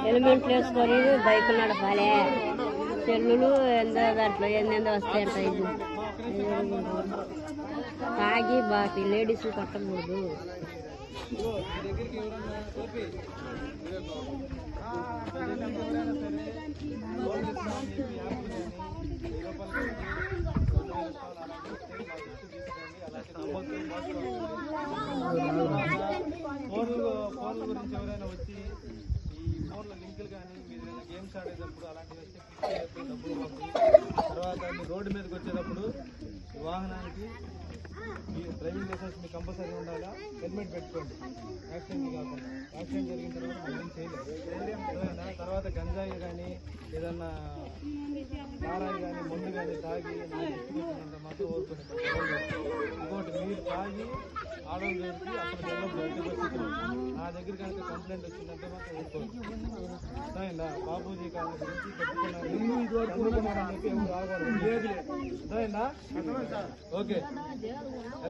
హెల్మెట్లు వేసుకొని బైకులు నడపాలి. సెల్లులు ఎందో దాంట్లో ఎందెందో వస్తాయంట. ఇది తాగి బాకి లేడీస్ కొట్టకూడదు. ఫోన్ల గురించి ఎవరైనా వచ్చి ఈ ఫోన్ల లింకులు కానీ మీరు ఏదైనా గేమ్స్ ఆడేటప్పుడు అలాంటివి వస్తే డబ్బులు పంపి తర్వాత మీరు రోడ్డు మీదకి వచ్చేటప్పుడు వాహనానికి మీ డ్రైవింగ్ లైసెన్స్ మీకు కంపల్సరీ ఉండాలా. హెల్మెట్ పెట్టుకోండి, యాక్సిడెంట్ కాకుండా. యాక్సిడెంట్ జరిగిన తర్వాత మనం ఏం చేయలేదు. తర్వాత గంజాయి కానీ ఏదన్నా కారాయి కానీ మందు కానీ తాగి నాకు ఇష్టం మాత్రం ఓడుకుంటాం. ఇంకోటి మీరు తాగి ఆడవాళ్ళు దొరికి అప్పుడు వెళ్ళదు. నా దగ్గర కనుక కంప్లైంట్ వచ్చిందంటే మాత్రం ఓడుకోండి. అయిందా? బాబూజీ కాలం గురించి పెట్టుకున్నారు చెప్పి ఎవరు రాకూడదు. అయిందా? ఓకే.